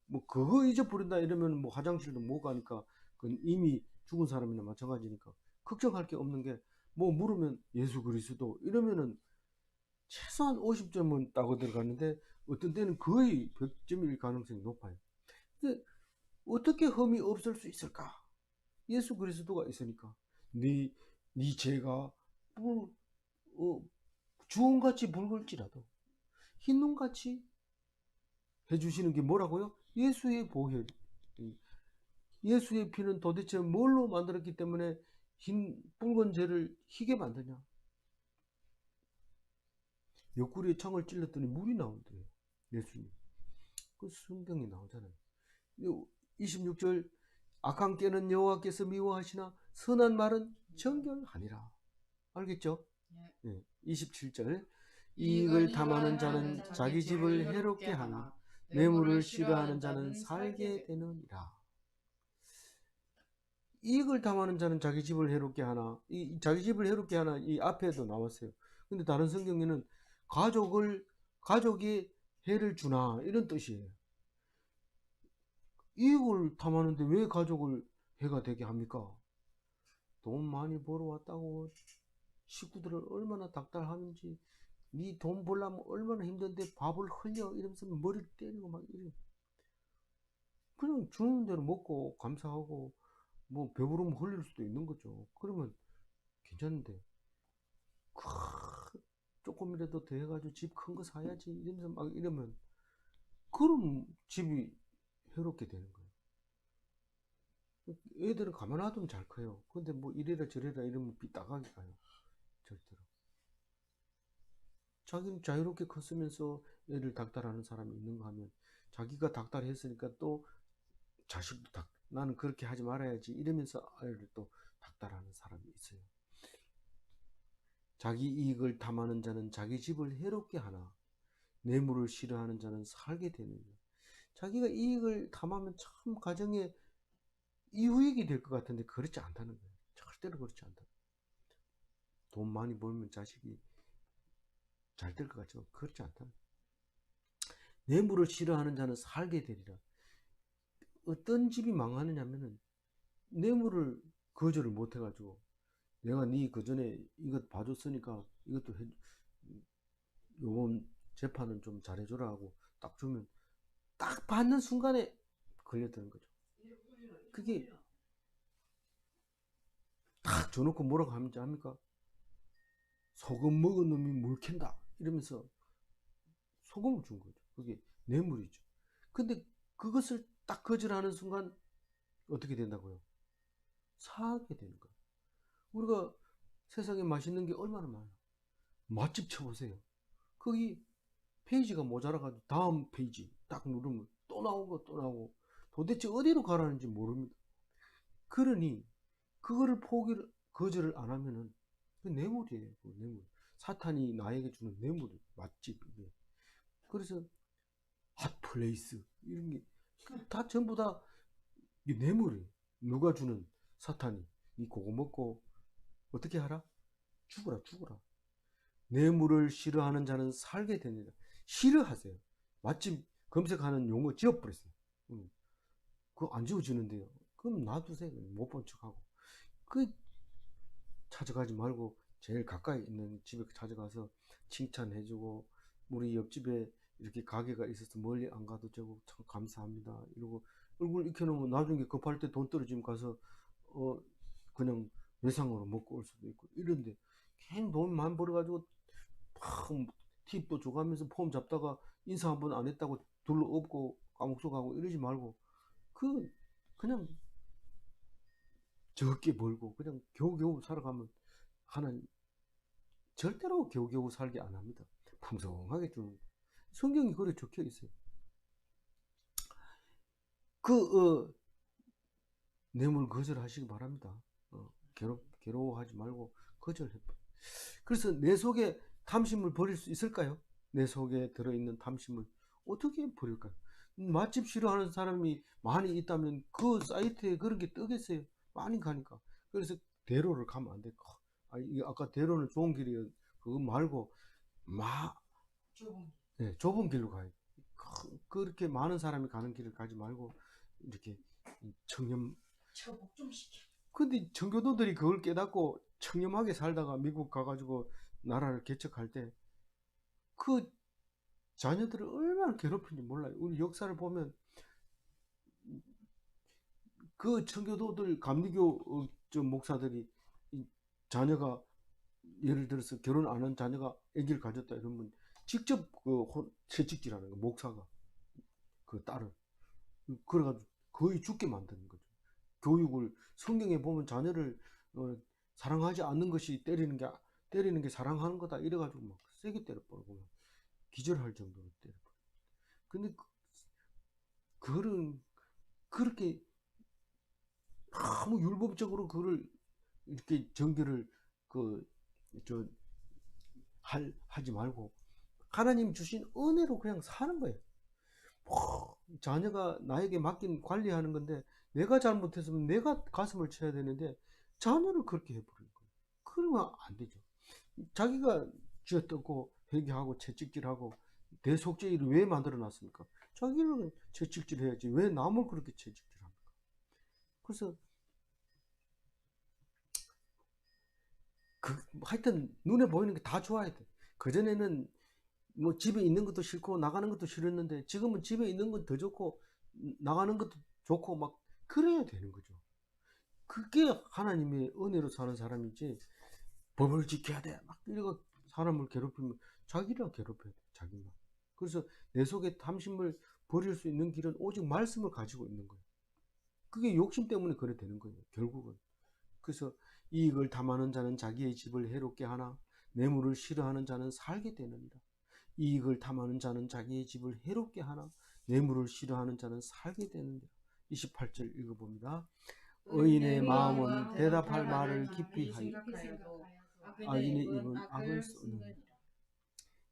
뭐 그거 잊어버린다 이러면 뭐 화장실도 못 가니까 그건 이미 죽은 사람이나 마찬가지니까 걱정할 게 없는 게 뭐 물으면 예수 그리스도 이러면은 최소한 50점은 따고 들어가는데 어떤 때는 거의 100점일 가능성이 높아요. 근데 어떻게 흠이 없을 수 있을까? 예수 그리스도가 있으니까. 네 죄가 주홍같이 붉을지라도 흰눈같이 해주시는 게 뭐라고요? 예수의 보혈. 예수의 피는 도대체 뭘로 만들었기 때문에 붉은 죄를 희게 만드냐? 옆구리에 창을 찔렀더니 물이 나온대요. 예수님. 그 성경에 나오잖아요. 26절 악한 꾀는 여호와께서 미워하시나 선한 말은 정결하니라. 알겠죠? 네. 27절 이익을 탐하는 자는 자기 집을 해롭게 하나 뇌물을 싫어하는 자는 살게 되느니라. 이익을 탐하는 자는 자기 집을 해롭게 하나, 이 자기 집을 해롭게 하나 이 앞에도 나왔어요. 근데 다른 성경에는 가족이 해를 주나 이런 뜻이에요. 이익을 탐하는데 왜 가족을 해가 되게 합니까? 돈 많이 벌어왔다고 식구들을 얼마나 닥달하는지 네 돈 벌려면 얼마나 힘든데 밥을 흘려 이러면서 머리를 때리고 막 이래. 그냥 주는 대로 먹고 감사하고 뭐 배부르면 흘릴 수도 있는 거죠. 그러면 괜찮은데 조금이라도 더 해가지고 집 큰 거 사야지 이러면서 막 이러면 그럼 집이 해롭게 되는 거예요. 애들은 가만 놔두면 잘 커요. 근데 뭐 이래라 저래라 이러면 삐딱하게 가요. 절대로. 자기는 자유롭게 컸으면서 애를 닥달하는 사람이 있는가 하면 자기가 닥달했으니까 또 자식도 나는 그렇게 하지 말아야지 이러면서 아이를 또 닥달하는 사람이 있어요. 자기 이익을 탐하는 자는 자기 집을 해롭게 하나 뇌물을 싫어하는 자는 살게 되느냐. 자기가 이익을 탐하면 참 가정에 이후익이 될 것 같은데 그렇지 않다는 거예요. 절대로 그렇지 않다. 돈 많이 벌면 자식이 잘 될 것 같지만 그렇지 않다. 뇌물을 싫어하는 자는 살게 되리라. 어떤 집이 망하느냐면은 뇌물을 거절을 못 해가지고 내가 네 그전에 이것 봐줬으니까 이것도 요번 재판은 좀 잘해줘라 하고 딱 주면 딱 받는 순간에 걸려드는 거죠. 그게 딱 줘놓고 뭐라고 합니까? 소금 먹은 놈이 물 캔다 이러면서 소금을 준 거죠. 그게 뇌물이죠. 근데 그것을 딱 거절하는 순간 어떻게 된다고요? 사하게 되는 거예요. 우리가 세상에 맛있는 게 얼마나 많아. 맛집 쳐보세요. 거기 페이지가 모자라가지고 다음 페이지 딱 누르면 또 나오고 또 나오고 도대체 어디로 가라는지 모릅니다. 그러니 그거를 거절을 안 하면은 그 뇌물이에요. 그 뇌물. 사탄이 나에게 주는 뇌물이 맛집 이게. 그래서 핫플레이스 이런 게 다 전부 다 뇌물이에요. 누가 주는 사탄이. 이 그거 먹고 어떻게 하라? 죽어라 죽어라. 뇌물을 싫어하는 자는 살게 됩니다. 싫어하세요. 맛집 검색하는 용어 지워버렸어요. 그거 안 지워지는데요. 그럼 놔두세요. 못 본 척하고. 그 찾아가지 말고 제일 가까이 있는 집에 찾아가서 칭찬해주고, 우리 옆집에 이렇게 가게가 있어서 멀리 안 가도 되고 참 감사합니다 이러고 얼굴 익혀놓으면 나중에 급할 때 돈 떨어지면 가서 그냥 외상으로 먹고 올 수도 있고. 이런데 괜히 돈 많이 벌어가지고 팍 팁도 줘가면서 폼 잡다가 인사 한 번 안 했다고 둘러 엎고 까목속하고 이러지 말고 그냥 적게 벌고 그냥 겨우겨우 살아가면 하나님 절대로 겨우겨우 살게 안 합니다. 풍성하게 주는 거예요. 성경이 그래 적혀 있어요. 뇌물 거절하시기 바랍니다. 괴로워하지 말고 거절해. 그래서 내 속에 탐심을 버릴 수 있을까요? 내 속에 들어있는 탐심을 어떻게 버릴까요? 맛집 싫어하는 사람이 많이 있다면 그 사이트에 그런 게 뜨겠어요. 많이 가니까. 그래서 대로를 가면 안 돼. 아까 대로는 좋은 길이에요. 그거 말고 좁은 길로 가요. 그렇게 많은 사람이 가는 길을 가지 말고 이렇게 저복 좀 시켜. 근데 청교도들이 그걸 깨닫고 청렴하게 살다가 미국 가가지고 나라를 개척할 때 그 자녀들을 얼마나 괴롭힌지 몰라요. 우리 역사를 보면 그 청교도들 감리교 목사들이 자녀가 예를 들어서 결혼 안 한 자녀가 아기를 가졌다 이러면 직접 채찍질하는 거, 목사가 그 딸을. 그래가지고 거의 죽게 만드는 거죠. 교육을 성경에 보면 자녀를 사랑하지 않는 것이 때리는 게 사랑하는 거다 이래가지고 막 세게 때려버리고 기절할 정도로 때려버려. 근데 그거는 그렇게 너무 율법적으로 그걸 이렇게 전개를 하지 말고 하나님 주신 은혜로 그냥 사는 거예요. 자녀가 나에게 맡긴 관리하는 건데 내가 잘못했으면 내가 가슴을 쳐야 되는데 자녀를 그렇게 해버리는 거예요. 그러면 안 되죠. 자기가 쥐어뜯고 회개하고 채찍질하고 대속죄를 왜 만들어 놨습니까? 자기는 채찍질 해야지 왜 남을 그렇게 채찍질합니까? 그래서 하여튼 눈에 보이는 게 다 좋아야 돼. 그전에는 뭐 집에 있는 것도 싫고 나가는 것도 싫었는데 지금은 집에 있는 건 더 좋고 나가는 것도 좋고 막 그래야 되는 거죠. 그게 하나님의 은혜로 사는 사람이지 법을 지켜야 돼 막 이러고 사람을 괴롭히면 자기를 괴롭혀야 돼. 자기만. 그래서 내 속에 탐심을 버릴 수 있는 길은 오직 말씀을 가지고 있는 거예요. 그게 욕심 때문에 그래 되는 거예요. 결국은. 그래서 이익을 탐하는 자는 자기의 집을 해롭게 하나 뇌물을 싫어하는 자는 살게 되느니라. 이익을 탐하는 자는 자기의 집을 해롭게 하나 뇌물을 싫어하는 자는 살게 되느니라. 28절 읽어봅니다. 의인의 마음은 대답할 말을 깊이 하여도 악인의 입은 악을 쏟느니라.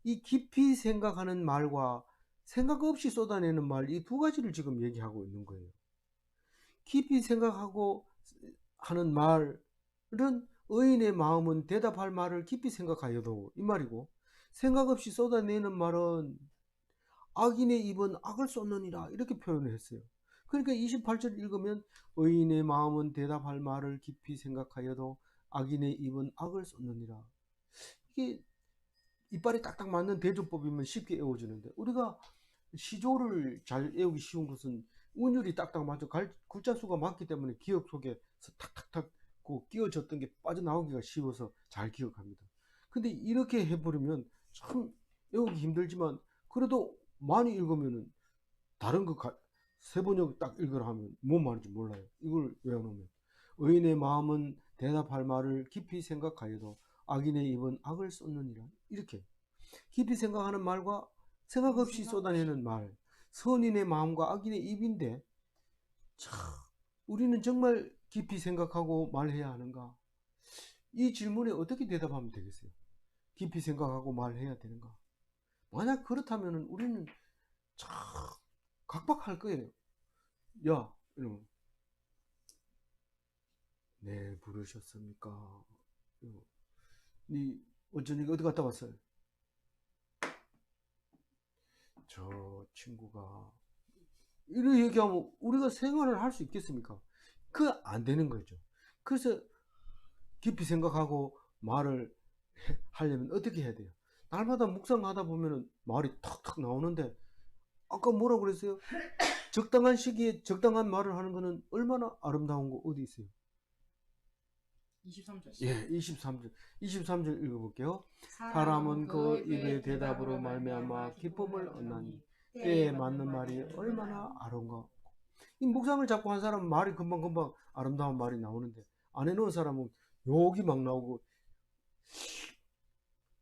이 깊이 생각하는 말과 생각 없이 쏟아내는 말, 이 두 가지를 지금 얘기하고 있는 거예요. 깊이 생각하고 하는 말은 의인의 마음은 대답할 말을 깊이 생각하여도 이 말이고, 생각 없이 쏟아내는 말은 악인의 입은 악을 쏟느니라 이렇게 표현을 했어요. 그러니까 28절 읽으면 의인의 마음은 대답할 말을 깊이 생각하여도 악인의 입은 악을 쏟느니라. 이게 이빨이 딱딱 맞는 대조법이면 쉽게 외워지는데 우리가 시조를 잘 외우기 쉬운 것은 운율이 딱딱 맞아 글자 수가 많기 때문에 기억 속에서 탁탁탁 끼워졌던 게 빠져나오기가 쉬워서 잘 기억합니다. 근데 이렇게 해버리면 참 외우기 힘들지만 그래도 많이 읽으면은 다른 거 세번역 딱 읽으라 하면 뭔 말인지 몰라요. 이걸 외워놓으면 의인의 마음은 대답할 말을 깊이 생각하여도 악인의 입은 악을 쏟느니라. 이렇게 깊이 생각하는 말과 생각 없이 쏟아내는 말, 선인의 마음과 악인의 입인데, 참 우리는 정말 깊이 생각하고 말해야 하는가? 이 질문에 어떻게 대답하면 되겠어요? 깊이 생각하고 말해야 되는가? 만약 그렇다면 우리는 참 각박할 거예요. 야, 이러면, 네, 부르셨습니까? 니 어쩌니까 어디 갔다 왔어요? 저 친구가 이렇게 얘기하면 우리가 생활을 할 수 있겠습니까? 그 안 되는 거죠. 그래서 깊이 생각하고 말을 하려면 어떻게 해야 돼요? 날마다 묵상하다 보면은 말이 턱턱 나오는데, 아까 뭐라고 그랬어요? 적당한 시기에 적당한 말을 하는 거는 얼마나 아름다운 거 어디 있어요? 23절. 예, 23절 읽어볼게요. 사람은 그 입의 대답으로 말미암아 기쁨을 얻나니 때에 맞는 말이 얼마나 아름다운가. 이 묵상을 자꾸 한 사람은 말이 금방금방 아름다운 말이 나오는데, 안 해놓은 사람은 욕이 막 나오고,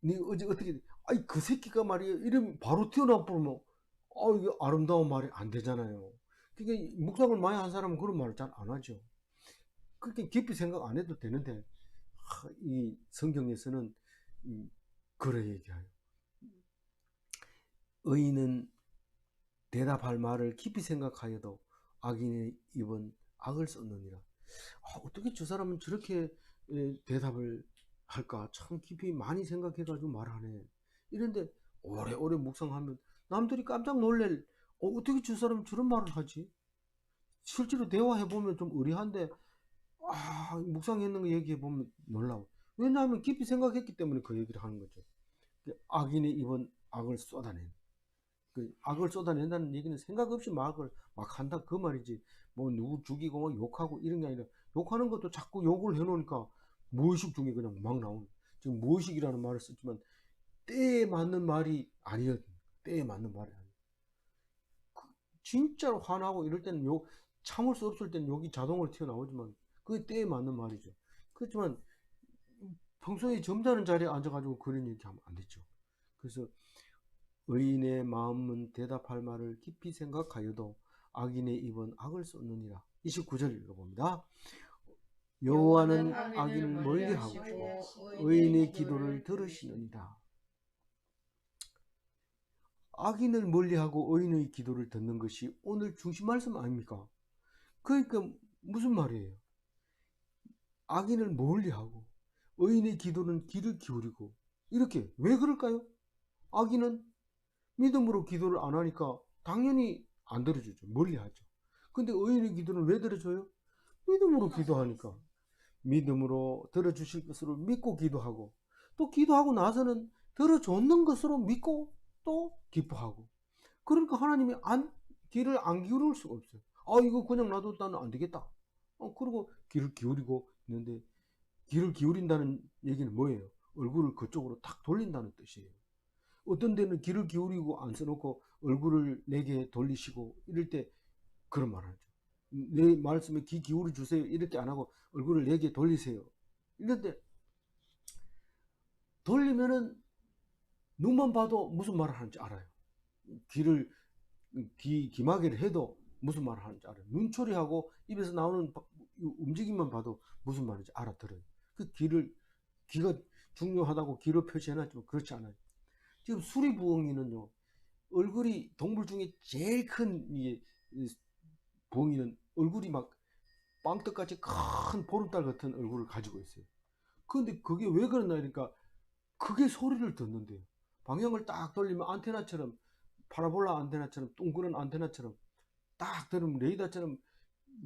니 어제 어떻게, 아이 그 새끼가 말이야 이러면 바로 튀어나와 버리면 이게 아름다운 말이 안 되잖아요. 그러니까 묵상을 많이 한 사람은 그런 말을 잘 안 하죠. 그렇게 깊이 생각 안 해도 되는데, 이 성경에서는 그래 얘기해요. 의인은 대답할 말을 깊이 생각하여도 악인의 입은 악을 쏟느니라. 어떻게 저 사람은 저렇게 대답을 할까? 참 깊이 많이 생각해가지고 말하네. 이런데 오래오래 묵상하면 남들이 깜짝 놀랄, 어떻게 저 사람은 저런 말을 하지? 실제로 대화해보면 좀 의리한데, 묵상했는 거 얘기해보면 놀라워. 왜냐하면 깊이 생각했기 때문에 그 얘기를 하는 거죠. 악인의 입은 악을 쏟아낸. 그 악을 쏟아낸다는 얘기는 생각 없이 막 한다 그 말이지. 뭐 누구 죽이고 막 욕하고 이런 게 아니라, 욕하는 것도 자꾸 욕을 해놓으니까 무의식 중에 그냥 막 나오는. 지금 무의식이라는 말을 썼지만 때에 맞는 말이 아니었. 때에 맞는 말이 아니야. 진짜로 화나고 이럴 때는 욕, 참을 수 없을 때는 욕이 자동으로 튀어나오지만 그게 때에 맞는 말이죠. 그렇지만 평소에 점잖은 자리에 앉아가지고 그런 얘기 하면 안 되죠. 그래서 의인의 마음은 대답할 말을 깊이 생각하여도 악인의 입은 악을 쏟느니라. 29절 읽어봅니다. 여호와는 악인을 멀리하고 의인의 기도를 들으시느니라. 악인을 멀리하고 의인의 기도를 듣는 것이 오늘 중심 말씀 아닙니까? 그러니까 무슨 말이에요? 악인을 멀리하고 의인의 기도는 귀를 기울이고, 이렇게 왜 그럴까요? 악인은 믿음으로 기도를 안 하니까 당연히 안 들어주죠. 멀리하죠. 근데 의인의 기도는 왜 들어줘요? 믿음으로 기도하니까. 믿음으로 들어주실 것으로 믿고 기도하고, 또 기도하고 나서는 들어줬는 것으로 믿고 또 기뻐하고. 그러니까 하나님이 귀를 안 기울일 수가 없어요. 이거 그냥 놔뒀다는 안 되겠다. 그리고 귀를 기울이고 있는데, 귀를 기울인다는 얘기는 뭐예요? 얼굴을 그쪽으로 탁 돌린다는 뜻이에요. 어떤 데는 귀를 기울이고 안 써놓고 얼굴을 내게 돌리시고 이럴 때 그런 말 하죠. 내 말씀에 귀 기울여 주세요. 이렇게 안 하고 얼굴을 내게 돌리세요. 이런데 돌리면은 눈만 봐도 무슨 말을 하는지 알아요. 귀마개를 해도 무슨 말을 하는지 알아요. 눈초리하고 입에서 나오는 움직임만 봐도 무슨 말인지 알아들어요. 귀가 중요하다고 귀로 표시해놨지만 그렇지 않아요. 지금 수리부엉이는요, 얼굴이 동물 중에 제일 큰 부엉이는 얼굴이 막 빵떡같이 큰 보름달 같은 얼굴을 가지고 있어요. 그런데 그게 왜 그러나 하니까 그게 소리를 듣는데요. 방향을 딱 돌리면 안테나처럼, 파라볼라 안테나처럼, 동그란 안테나처럼 딱 들으면 레이더처럼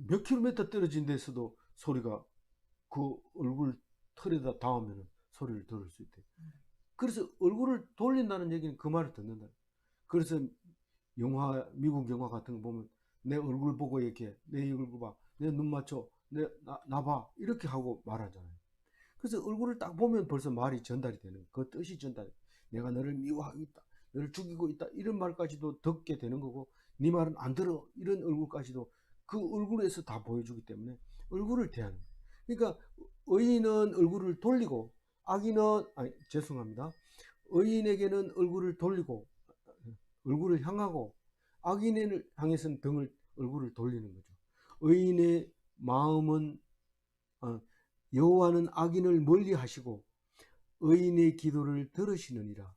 몇 킬로미터 떨어진 데서도 소리가 그 얼굴 털에다 닿으면 소리를 들을 수 있대요. 그래서 얼굴을 돌린다는 얘기는 그 말을 듣는다. 그래서 미국 영화 같은 거 보면 내 얼굴 보고 이렇게, 내 얼굴 봐, 내 눈 맞춰, 나 봐, 이렇게 하고 말하잖아요. 그래서 얼굴을 딱 보면 벌써 말이 전달이 되는 거예요. 그 뜻이 전달이. 내가 너를 미워하고 있다, 너를 죽이고 있다, 이런 말까지도 듣게 되는 거고, 네 말은 안 들어, 이런 얼굴까지도 그 얼굴에서 다 보여주기 때문에 얼굴을 대하는 거예요. 그러니까 의인은 얼굴을 돌리고 악인은 죄송합니다. 의인에게는 얼굴을 돌리고 얼굴을 향하고 악인을 향해서는 얼굴을 돌리는 거죠. 의인의 마음은 여호와는 악인을 멀리하시고 의인의 기도를 들으시느니라.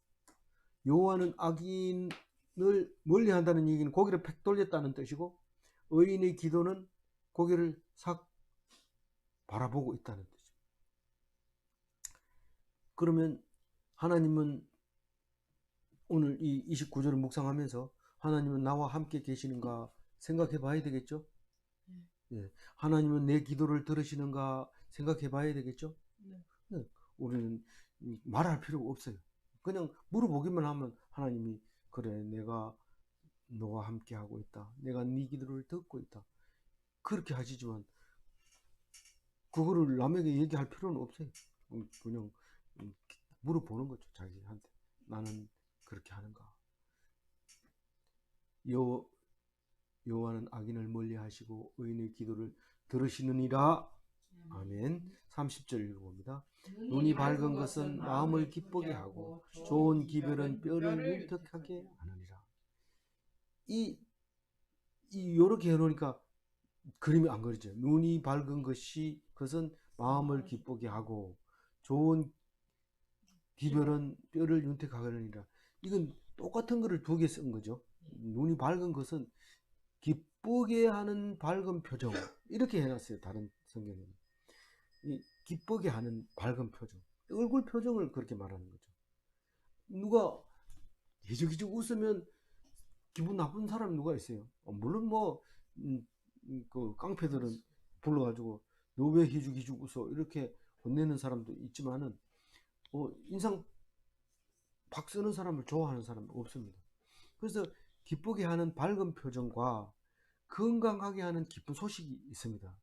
여호와는 악인을 멀리한다는 얘기는 고개를 팩 돌렸다는 뜻이고 의인의 기도는 고개를 싹 바라보고 있다는 뜻이죠. 그러면 하나님은 오늘 이 29절을 묵상하면서 하나님은 나와 함께 계시는가 생각해 봐야 되겠죠? 예. 하나님은 내 기도를 들으시는가 생각해 봐야 되겠죠? 예. 우리는 말할 필요가 없어요. 그냥 물어보기만 하면 하나님이 그래 내가 너와 함께 하고 있다. 내가 네 기도를 듣고 있다. 그렇게 하시지만 그거를 남에게 얘기할 필요는 없어요. 그냥 물어보는 거죠. 자기한테. 나는 그렇게 하는가. 여호와는 악인을 멀리하시고 의인의 기도를 들으시느니라. 아멘. 30절 읽어봅니다. 눈이 밝은 것은 마음을 기쁘게 하고 좋은 기별은 뼈를 윤택하게 하느니라. 요렇게 해놓으니까 그림이 안 그리죠. 눈이 밝은 그것은 마음을 기쁘게 하고 좋은 기별은 뼈를 윤택하게 하느니라. 이건 똑같은 거를 두 개 쓴 거죠. 눈이 밝은 것은 기쁘게 하는 밝은 표정 이렇게 해놨어요. 다른 성경에는 기쁘게 하는 밝은 표정, 얼굴 표정을 그렇게 말하는 거죠. 누가 기죽기죽 웃으면 기분 나쁜 사람이 누가 있어요? 물론 그 깡패들은 불러가지고 너 왜 기죽기죽 웃어 이렇게 혼내는 사람도 있지만은 인상 박 쓰는 사람을 좋아하는 사람은 없습니다. 그래서 기쁘게 하는 밝은 표정과 건강하게 하는 기쁜 소식이 있습니다.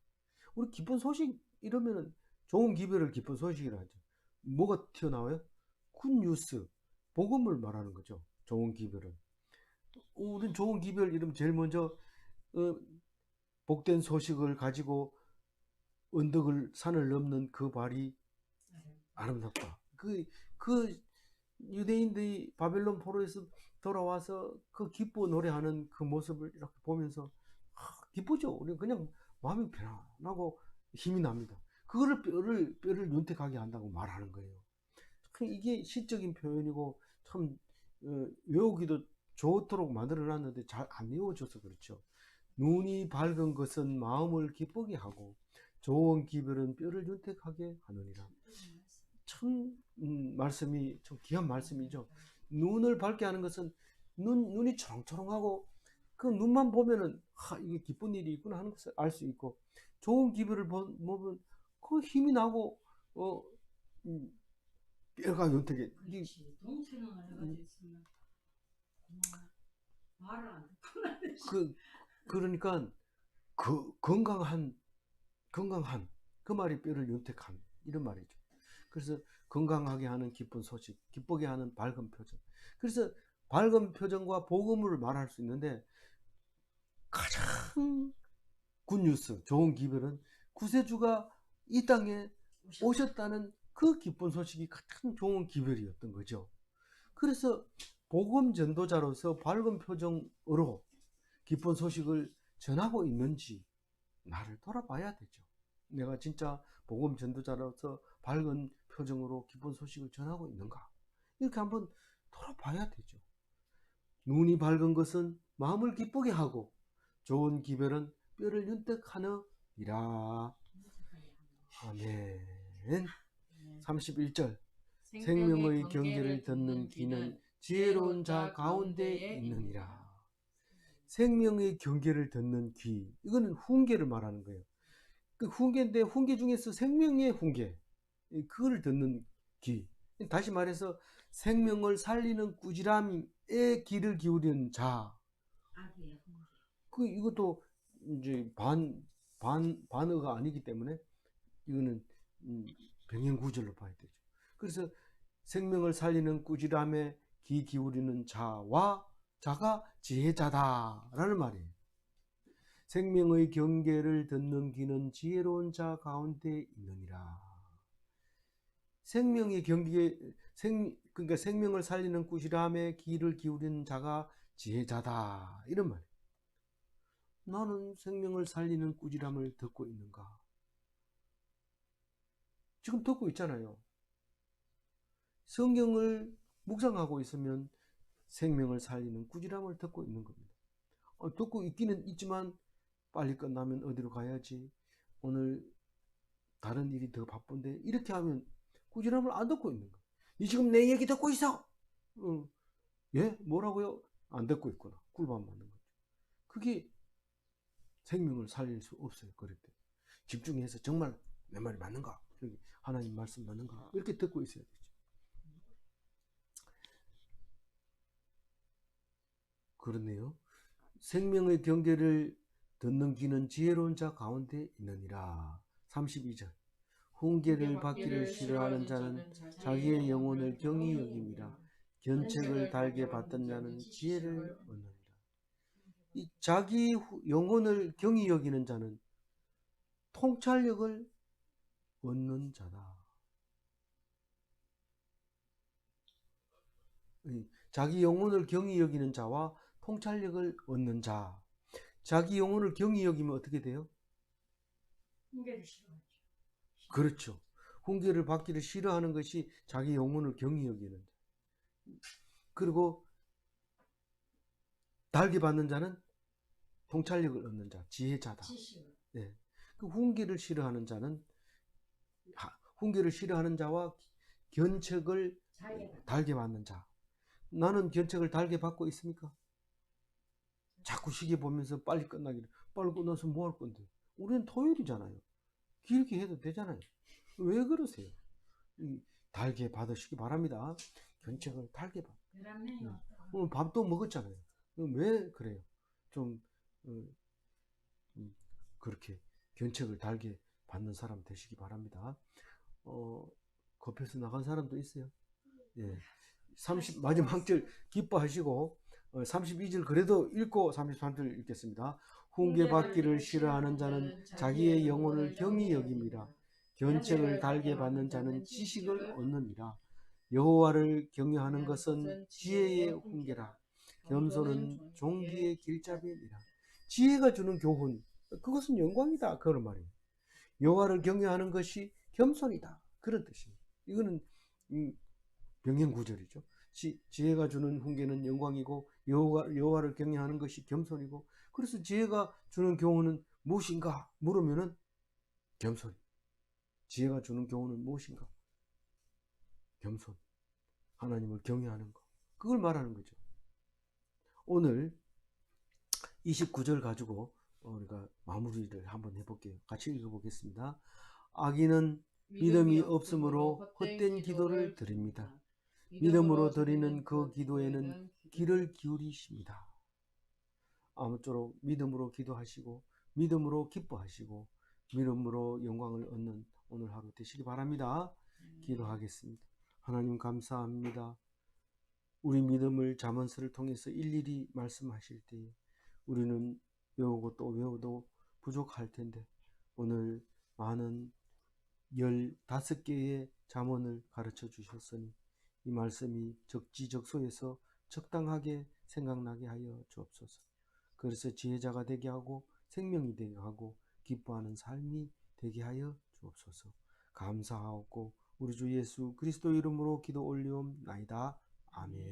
우리 기쁜 소식 이러면은 좋은 기별을 기쁜 소식이라 하죠. 뭐가 튀어나와요? 굿뉴스, 복음을 말하는 거죠. 좋은 기별은. 우린 좋은 기별 이러면 제일 먼저 복된 소식을 가지고 산을 넘는 그 발이 아름답다. 그 유대인들이 바벨론 포로에서 돌아와서 그 기뻐 노래하는 그 모습을 이렇게 보면서 기쁘죠. 우리 그냥 마음이 편안하고 힘이 납니다. 그거를 뼈를 윤택하게 한다고 말하는 거예요. 이게 시적인 표현이고 참 외우기도 좋도록 만들어놨는데 잘 안 외워져서 그렇죠. 눈이 밝은 것은 마음을 기쁘게 하고 좋은 기별은 뼈를 윤택하게 하느니라. 참 말씀이 참 귀한 말씀이죠. 눈을 밝게 하는 것은 눈이 초롱초롱하고 그 눈만 보면은 이게 기쁜 일이 있구나 하는 것을 알 수 있고 좋은 기별을 보면 그 힘이 나고 뼈가 윤택해. 동생을 해가지고 있으면 말을 안 듣구나. 그러니까 건강한 그 말이 뼈를 윤택한 이런 말이죠. 그래서 건강하게 하는 기쁜 소식, 기쁘게 하는 밝은 표정. 그래서 밝은 표정과 복음을 말할 수 있는데 가장 굿뉴스, 좋은 기별은 구세주가 이 땅에 오셨다는 그 기쁜 소식이 가장 좋은 기별이었던 거죠. 그래서 복음 전도자로서 밝은 표정으로 기쁜 소식을 전하고 있는지 나를 돌아봐야 되죠. 내가 진짜 복음 전도자로서 밝은 표정으로 기쁜 소식을 전하고 있는가? 이렇게 한번 돌아봐야 되죠. 눈이 밝은 것은 마음을 기쁘게 하고 좋은 기별은 뼈를 윤택하느니라. 아멘. 31절 생명의 경계를 듣는 귀는 지혜로운 자 가운데 있느니라. 생명의 경계를 듣는 귀, 이거는 훈계를 말하는 거예요. 그 훈계인데 훈계 중에서 생명의 훈계, 그걸 듣는 귀. 다시 말해서 생명을 살리는 꾸지람에 귀를 기울이는 자. 이것도 이제 반어가 아니기 때문에 이거는 병행구절로 봐야 되죠. 그래서 생명을 살리는 꾸지람에 귀 기울이는 자가 지혜자다라는 말이에요. 생명의 경계를 듣는 귀는 지혜로운 자 가운데 있느니라. 생명의 경계에 그러니까 생명을 살리는 꾸지람에 귀를 기울이는 자가 지혜자다 이런 말. 나는 생명을 살리는 꾸지람을 듣고 있는가? 지금 듣고 있잖아요. 성경을 묵상하고 있으면 생명을 살리는 꾸지람을 듣고 있는 겁니다. 듣고 있기는 있지만 빨리 끝나면 어디로 가야지, 오늘 다른 일이 더 바쁜데, 이렇게 하면 꾸지람을 안 듣고 있는 거야. 니 지금 내 얘기 듣고 있어? 예? 뭐라고요? 안 듣고 있구나. 꿀밤 맞는 거죠. 그게 생명을 살릴 수 없어요. 그럴 때 집중해서 정말 내 말이 맞는가, 하나님 말씀 맞는가, 이렇게 듣고 있어야 되죠. 그렇네요. 생명의 경계를 듣는 귀는 지혜로운 자 가운데 있느니라. 32절. 훈계를 받기를 싫어하는 자는 자기의 영혼을 경히 여김이라. 견책을 달게 받던 자는 지혜를 얻느니라. 이 자기 영혼을 경히 여기는 자는 통찰력을 얻는 자다. 자기 영혼을 경히 여기는 자와 통찰력을 얻는 자. 자기 영혼을 경히 여기면 어떻게 돼요? 훈계를 싫어하죠. 그렇죠. 훈계를 받기를 싫어하는 것이 자기 영혼을 경히 여기는 자. 그리고 달게 받는 자는 통찰력을 얻는 자, 지혜자다. 지식을. 네. 그 훈계를 싫어하는 자는 훈계를 싫어하는 자와 견책을 달게 받는 자. 나는 견책을 달게 받고 있습니까? 자꾸 시계 보면서 빨리 끝나기를. 빨리 끝나서 뭐 할 건데? 우리는 토요일이잖아요. 길게 해도 되잖아요. 왜 그러세요? 달게 받으시기 바랍니다. 견책을 달게 받. 오늘 밥도 먹었잖아요. 왜 그래요? 좀 그렇게 견책을 달게 받는 사람 되시기 바랍니다. 급해서 나간 사람도 있어요. 예. 마지막 절 기뻐하시고 32절 그래도 읽고 33절 읽겠습니다. 훈계 받기를 싫어하는 자는 자기의 영혼을 경히 여김이라. 견책을 달게 받는 자는 지식을 얻느니라. 여호와를 경외하는 것은 지혜의 훈계라. 겸손은 종기의 길잡이니라. 지혜가 주는 교훈, 그것은 영광이다, 그런 말이에요. 여호와를 경외하는 것이 겸손이다, 그런 뜻입니다. 이거는 병행구절이죠. 지혜가 주는 훈계는 영광이고 여호와를 경외하는 것이 겸손이고, 그래서 지혜가 주는 교훈은 무엇인가 물으면은 겸손. 지혜가 주는 교훈은 무엇인가? 겸손. 하나님을 경외하는 것. 그걸 말하는 거죠. 오늘 29절 가지고 우리가 마무리를 한번 해볼게요. 같이 읽어보겠습니다. 악인은 믿음이 없으므로 헛된 기도를 드립니다. 믿음으로 드리는 그 기도에는 귀를 기울이십니다. 아무쪼록 믿음으로 기도하시고 믿음으로 기뻐하시고 믿음으로 영광을 얻는 오늘 하루 되시기 바랍니다. 기도하겠습니다. 하나님 감사합니다. 우리 믿음을 잠언서를 통해서 일일이 말씀하실 때에 우리는 외우고 또 외워도 부족할 텐데, 오늘 많은 15개의 잠언을 가르쳐 주셨으니 이 말씀이 적지적소에서 적당하게 생각나게 하여 주옵소서. 그래서 지혜자가 되게 하고 생명이 되게 하고 기뻐하는 삶이 되게 하여 주옵소서. 감사하고 우리 주 예수 그리스도 이름으로 기도 올리옵나이다. 아멘.